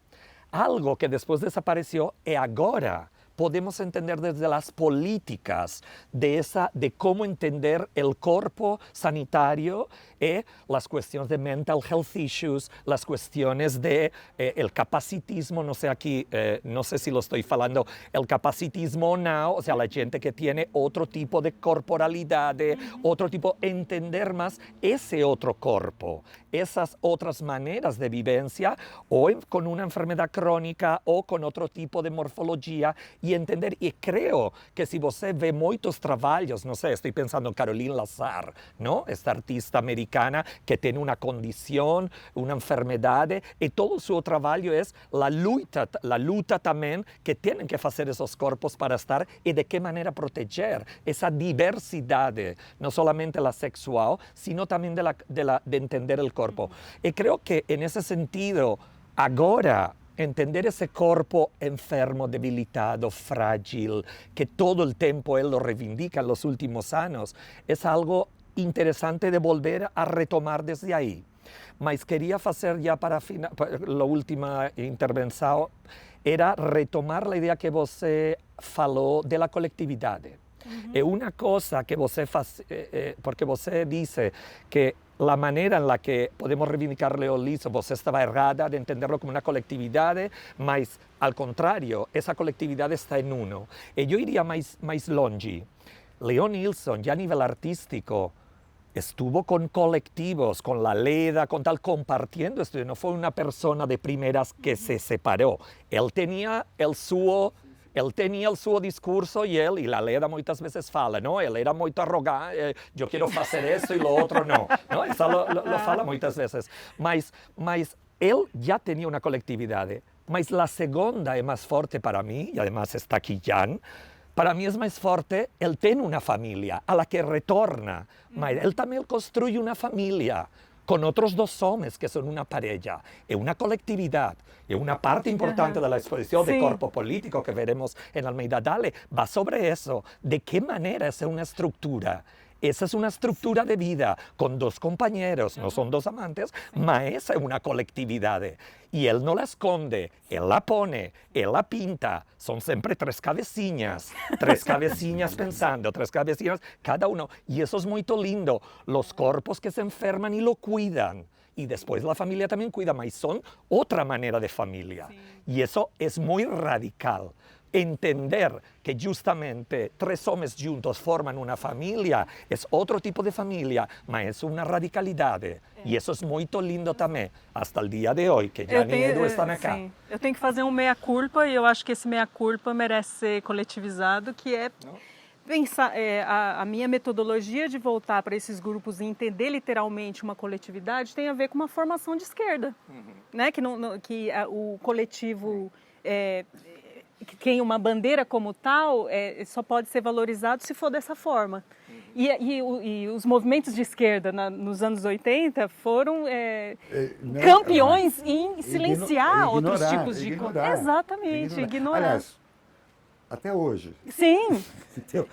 Algo que después desapareció y ahora podemos entender desde las políticas de cómo entender el cuerpo sanitario y las cuestiones de mental health issues, las cuestiones de el capacitismo, no sé aquí, no sé si lo estoy falando, el capacitismo now, o sea, la gente que tiene otro tipo de corporalidad, otro tipo, entender más ese otro cuerpo, esas otras maneras de vivencia, o con una enfermedad crónica o con otro tipo de morfología, y entender, y creo que si você ve muchos trabajos, no sé, estoy pensando en Caroline Lazar, ¿no? Esta artista americana que tiene una condición, una enfermedad, y todo su trabajo es la lucha también que tienen que hacer esos cuerpos para estar y de qué manera proteger esa diversidad, no solamente la sexual, sino también de entender el cuerpo. Y creo que en ese sentido, ahora, entender ese cuerpo enfermo, debilitado, frágil, que todo el tiempo él lo reivindica en los últimos años, es algo interesante de volver a retomar desde ahí. Mas quería hacer ya para la última intervención era retomar a ideia que você falou da coletividade. É uma coisa que você faz, porque você disse que a maneira em que podemos reivindicar Leon Nilsson, você estava errada de entenderlo como uma coletividade, mas, ao contrário, essa coletividade está em uno. E eu iria mais longe. Leon Nilsson, já a nível artístico, estuvo con colectivos, con la Leda, con tal, compartiendo esto. No fue una persona de primeras que se separó. Él tenía el suo discurso e la Leda muitas vezes fala, não? Ele era muito arrogante, eu quero fazer isso e o outro não. Não? Isso lo fala muitas vezes. Mas ele já tinha uma coletividade. Mas a segunda é mais forte para mim, e además está aqui Jan. Para mí es más fuerte, él tiene una familia a la que retorna, mas él también construye una familia con otros dos hombres que son una pareja, es una colectividad, es una parte importante de la exposición de corpo político que veremos en Almeida Dale, va sobre eso, de qué manera es una estructura. Esa es una estructura de vida con dos compañeros, no son dos amantes, mas esa es una colectividad. Y él no la esconde, él la pone, él la pinta. Son siempre tres cabecillas pensando, tres cabecillas cada uno. Y eso es muy lindo, los cuerpos que se enferman y lo cuidan. Y después la familia también cuida, mas son otra manera de familia. Y eso es muy radical. Entender que justamente tres hombres juntos forman una familia es otro tipo de familia, mas es una radicalidad. E isso é muito lindo também, hasta o dia de hoje, que Jan e Edu estão aqui. Sim, eu tenho que fazer um meia-culpa e eu acho que esse meia-culpa merece ser coletivizado, que é pensar, a minha metodologia de voltar para esses grupos e entender literalmente uma coletividade tem a ver com uma formação de esquerda, né? Que o coletivo... que tem uma bandeira como tal, só pode ser valorizado se for dessa forma. E os movimentos de esquerda nos anos 80 foram campeões em silenciar outros tipos de... Exatamente, ignorar. Aliás, até hoje. Sim.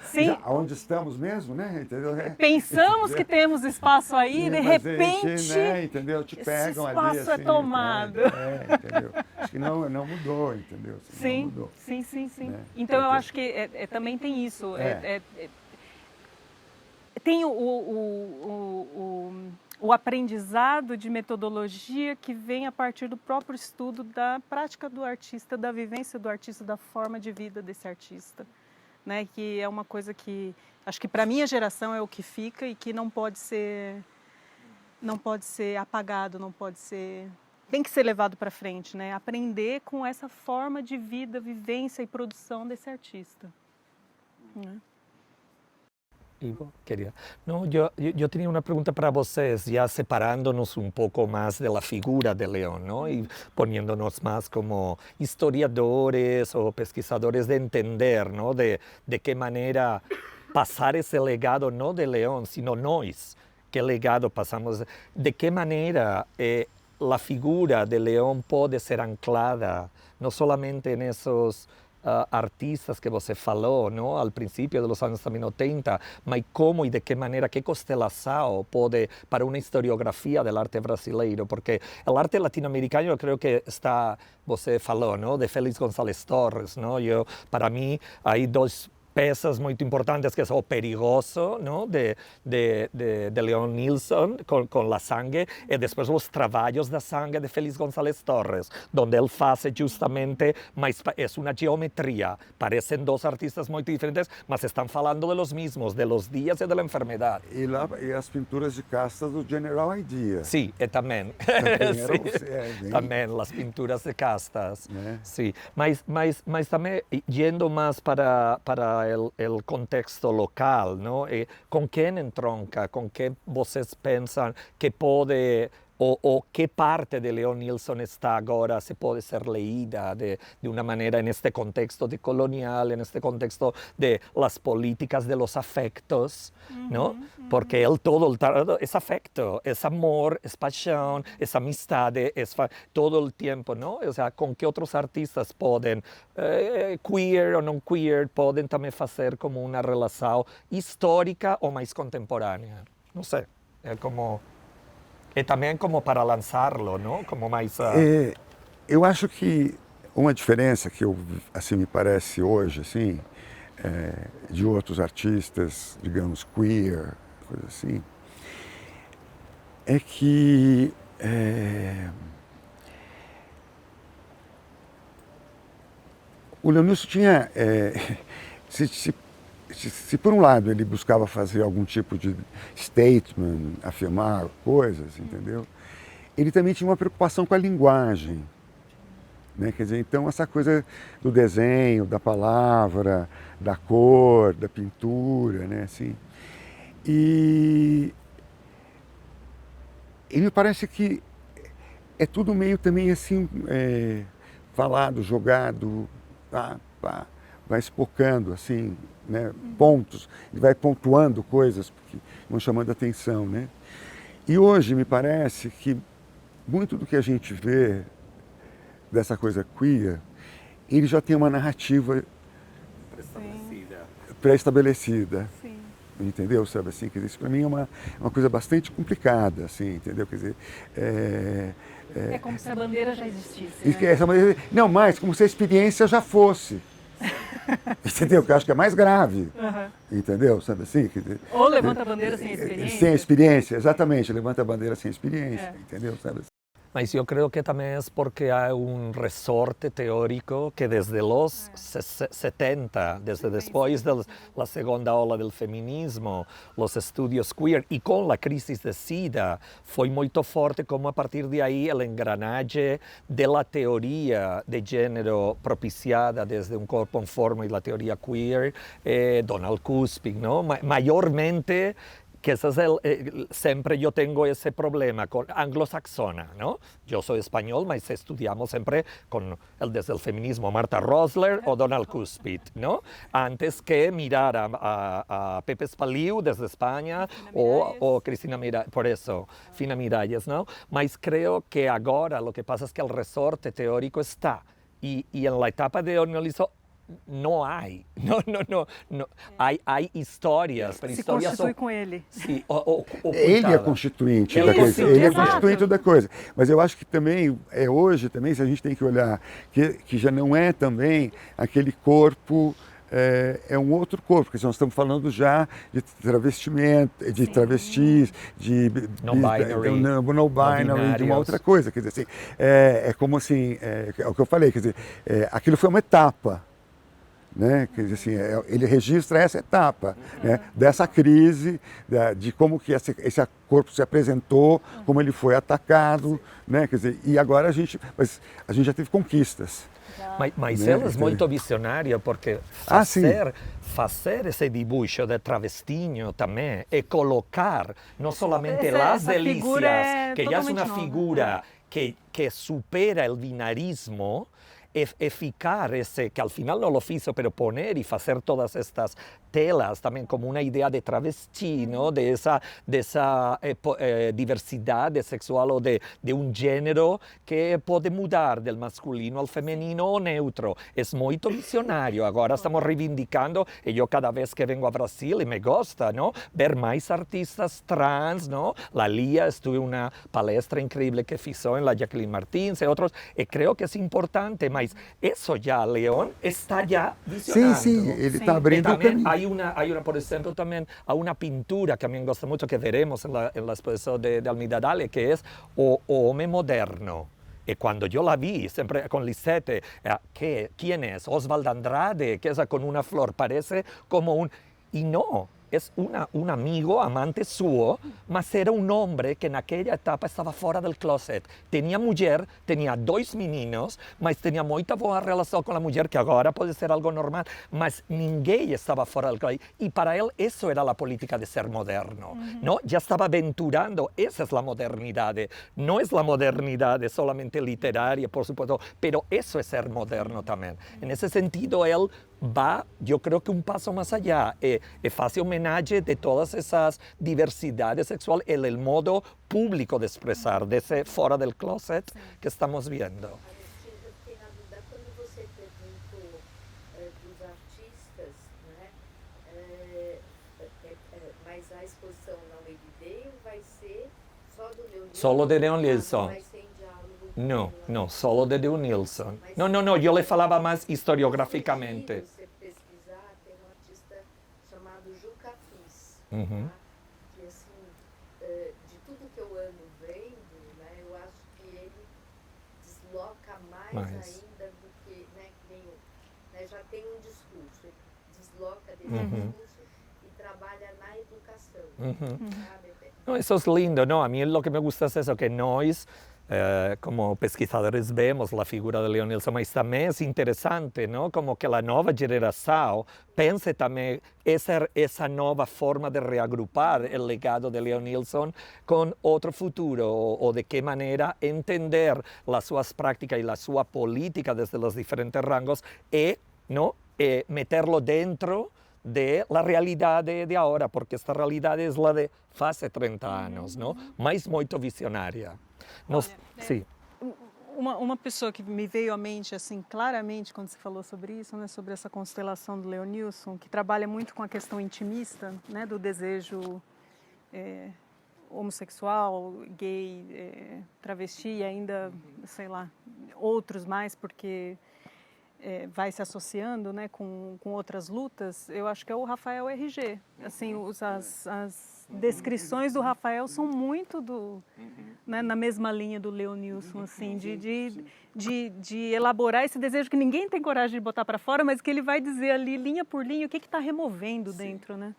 Sim. Onde estamos mesmo, né? Entendeu? Pensamos que temos espaço aí, de repente, né? Entendeu? Te pegam esse espaço ali, assim, é tomado. Entendeu? Acho que não mudou, entendeu? Assim, sim, não mudou, sim. Né? Então eu acho que também tem isso. Tem o aprendizado de metodologia que vem a partir do próprio estudo da prática do artista, da vivência do artista, da forma de vida desse artista, né? Que é uma coisa que acho que para a minha geração é o que fica e que não pode ser apagado, tem que ser levado para frente, né? Aprender com essa forma de vida, vivência e produção desse artista. Né? Ivo, querida. No, yo tenía una pregunta para vocês, ya separándonos un poco más de la figura de Leon, ¿no? Y poniéndonos más como historiadores o pesquisadores de entender, ¿no? De qué manera pasar ese legado, no de Leon, sino nós, qué legado pasamos, de qué manera la figura de Leon puede ser anclada, no solamente en esos... artistas que você falou, não? Ao princípio dos anos também 80, mas como e de que maneira, que constelação pode para uma historiografia do arte brasileiro, porque o arte latino-americano eu creio que está, você falou, não? De Félix González Torres, não? Para mim, há dois peças muito importantes que são o Perigoso, ¿no? de Leon Nilsson com La Sangue, e depois os trabalhos da sangue de Félix González Torres, onde ele faz justamente, mas é uma geometria, parecem dois artistas muito diferentes, mas estão falando de los mismos, de los dias e da enfermidade. E as pinturas de casta do General Idea. Sim, e também. Também, as pinturas de castas. Sim, mas também, yendo mais para el contexto local, ¿no? ¿Con quem entronca? ¿Con quem vocês pensam que pode, ou que parte de Leon Nilsson está agora, se pode ser leída de uma maneira neste contexto de colonial, neste contexto de las políticas de los afectos, ¿no? Porque ele todo é afecto, é amor, é paixão, é amistade, é todo o tempo, não? Ou seja, com que outros artistas podem, queer ou não queer, podem também fazer como uma relação histórica ou mais contemporânea. Não sei, é como... E também como para lançá-lo, não? Como mais... Eu acho que uma diferença que assim, me parece hoje, assim, de outros artistas, digamos, queer, coisa assim, é que o Leonilson tinha, se por um lado ele buscava fazer algum tipo de statement, afirmar coisas, entendeu? Ele também tinha uma preocupação com a linguagem, né? Quer dizer, então essa coisa do desenho, da palavra, da cor, da pintura, né? Assim, e me parece que é tudo meio também assim, falado, jogado, vai espocando assim, né? Pontos, e vai pontuando coisas que vão chamando a atenção, né? E hoje me parece que muito do que a gente vê dessa coisa queer, ele já tem uma narrativa pré-estabelecida. Sim. Entendeu? Sabe assim, quer dizer, isso para mim é uma coisa bastante complicada, assim, entendeu? Quer dizer, É como se a bandeira já existisse. não, mais como se a experiência já fosse. Entendeu? Que eu acho que é mais grave. Entendeu? Sabe assim? Quer dizer, Ou levanta a bandeira sem experiência. sem a experiência, exatamente. Levanta a bandeira sem experiência. Entendeu? Sabe assim? Mas yo creo que también es porque hay un resorte teórico que desde los 70, desde después de la segunda ola del feminismo, los estudios queer y con la crisis de SIDA, fue muy fuerte como a partir de ahí el engranaje de la teoría de género propiciada desde un cuerpo en forma y la teoría queer, Donald Cuspig, ¿no? Mayormente que ese es siempre yo tengo ese problema con anglosaxona, ¿no? Yo soy español, mas estudiamos siempre desde el feminismo Martha Rosler o Donald Cuspid, ¿no? Antes que mirar a Pepe Spaliu desde España o Cristina Miralles, por eso, Fina Miralles, ¿no? Mas creo que ahora lo que pasa es que el resorte teórico está y en la etapa de Leonilson no hay, no. Hay histórias, Se histórias constitui com ele. Sim, ele é constituinte da coisa, ele é constituinte da coisa. Mas eu acho que também, hoje também, se a gente tem que olhar, que já não é também aquele corpo, é um outro corpo, porque nós estamos falando já de travestimento, de travestis, de no binary, de uma outra coisa. Quer dizer, assim, é como assim, é o que eu falei, quer dizer, aquilo foi uma etapa. Né? Quer dizer, assim, ele registra essa etapa, né? Dessa crise, de como que esse corpo se apresentou, como ele foi atacado, né? Quer dizer, e agora a gente já teve conquistas. Mas né? ele é muito visionário, porque fazer esse dibuixo de travestinho também e colocar não somente as delícias, que já é uma figura que supera o binarismo, ficar que al final no lo hizo, pero poner y hacer todas estas telas también como una idea de travesti, ¿no? De esa diversidad sexual o de un género que puede mudar del masculino al femenino o neutro. Es muy visionario. Ahora estamos reivindicando, y yo cada vez que vengo a Brasil, y me gusta, ¿no? Ver más artistas trans, ¿no? La Lía, estuve en una palestra increíble que hizo en la Jacqueline Martins y otros, y creo que es importante, mas eso ya, León, está ya visionando. Sí, ele está abrindo o caminho. Hay una, por ejemplo, también hay una pintura que a mí me gusta mucho, que veremos en la exposición de Almeida Dale, que es O Hombre Moderno. Y cuando yo la vi, siempre con Lisette, ¿quién es? Osvaldo Andrade, que es con una flor, parece como un... Y no, es un amigo, amante suyo, mas era un hombre que en aquella etapa estaba fuera del closet. Tenía mujer, tenía 2 meninos, mas tenía mucha boa relación con la mujer, que ahora puede ser algo normal, mas ninguém estaba fuera del closet. Y para él eso era la política de ser moderno, ¿no? Ya estaba aventurando, esa es la modernidad. No es la modernidad solamente literaria, por supuesto, pero eso es ser moderno también. En ese sentido, él va, yo creo que un paso más allá, hace homenaje de todas esas diversidades sexuales en el modo público de expresar, de ese fuera del closet que estamos viendo. Eu fiquei na dúvida, quando você perguntou dos artistas, né, mas a exposição na Web Day vai ser só do Leonilson? Solo de Leonilson. Vai ser em diálogo Não, solo de Nilsson. Não, eu lhe falava mais historiograficamente. Se você pesquisar, tem um artista chamado Juca Fis, Uhum. tá? Que assim, de tudo que eu ando vendo, né, eu acho que ele desloca mais ainda do que, né, que nem né, já tem um discurso, ele desloca desse discurso e trabalha na educação, sabe? No, eso es lindo, ¿no? A mí lo que me gusta es eso, que nós, como pesquisadores, vemos la figura de Leo Nilsson, mas também é interessante, ¿no? Como que a nova geração pense também essa nova forma de reagrupar o legado de Leo Nilsson com outro futuro, ou de que maneira entender as suas práticas e a sua política desde os diferentes rangos e, ¿no? Meterlo dentro de la realidad de ahora, porque esta realidad es la de hace 30 anos, ¿no? Mas muito visionária. Sim. Uma pessoa que me veio à mente assim claramente quando você falou sobre isso, né, sobre essa constelação do Leo Nilsson, que trabalha muito com a questão intimista, né, do desejo homossexual, gay, travesti e ainda, sei lá, outros mais, porque vai se associando, né, com outras lutas. Eu acho que é o Rafael RG. Assim, as descrições do Rafael são muito né, na mesma linha do Leo Nilsson, assim, de elaborar esse desejo que ninguém tem coragem de botar para fora, mas que ele vai dizer ali, linha por linha, o que está removendo dentro, né?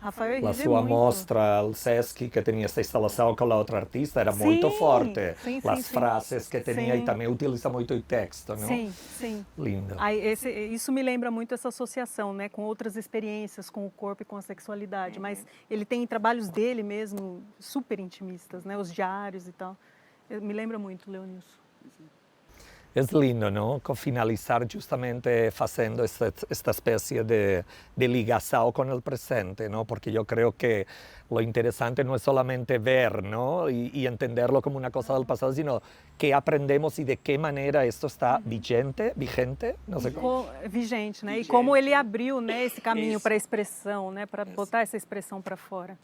Rafael RG A sua mostra ao Sesc, que tinha essa instalação com a outra artista, era muito forte. As frases que tinha e também utiliza muito o texto, não? Sim. Lindo. Isso me lembra muito essa associação, né, com outras experiências, com o corpo e com a sexualidade, mas ele tem trabalhos dele mesmo super intimistas, né, os diários e tal. Me lembra muito Leo Nilsson. É lindo, não? Finalizar justamente fazendo esta espécie de ligação com o presente, não? Porque eu creio que o interessante não é solamente ver, não? E entenderlo como uma coisa do passado, sino que aprendemos e de que maneira isso está vigente, não sei como. Vigente, né? E como ele abriu, né, esse caminho para a expressão, né, para botar essa expressão para fora.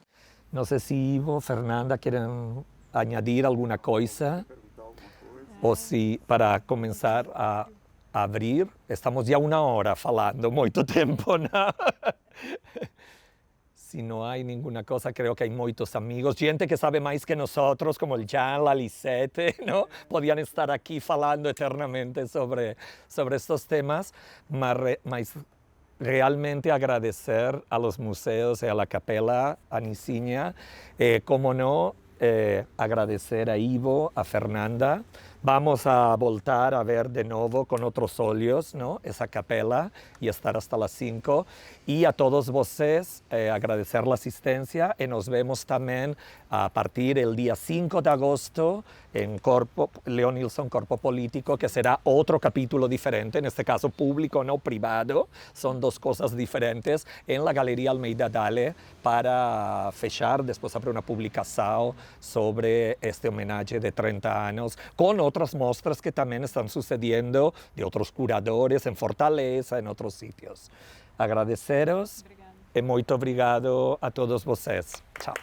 Não sei se Ivo, Fernanda querem añadir alguma coisa. Ou se, para começar a abrir, estamos já 1 hora falando, muito tempo, não? Se não há nenhuma coisa, creio que há muitos amigos, gente que sabe mais que nós, como o Jan, a Lisette, não? Podiam estar aqui falando eternamente sobre estes temas, mas realmente agradecer a los museos e a la Capela, a Nisinha, como não, agradecer a Ivo, a Fernanda. Vamos a voltar a ver de novo con otros olhos, ¿no? Esa capela y estar hasta las 5. Y a todos vocês agradecer la asistencia y nos vemos también a partir del día 5 de agosto en Leo Nilsson Corpo Político, que será otro capítulo diferente, en este caso público, no privado. Son 2 cosas diferentes en la Galería Almeida Dale para fechar. Después habrá una publicación sobre este homenaje de 30 años con otras mostras que también están sucediendo de otros curadores en Fortaleza, en otros sitios. Agradeceros e muito obrigado a todos vocês. Tchau.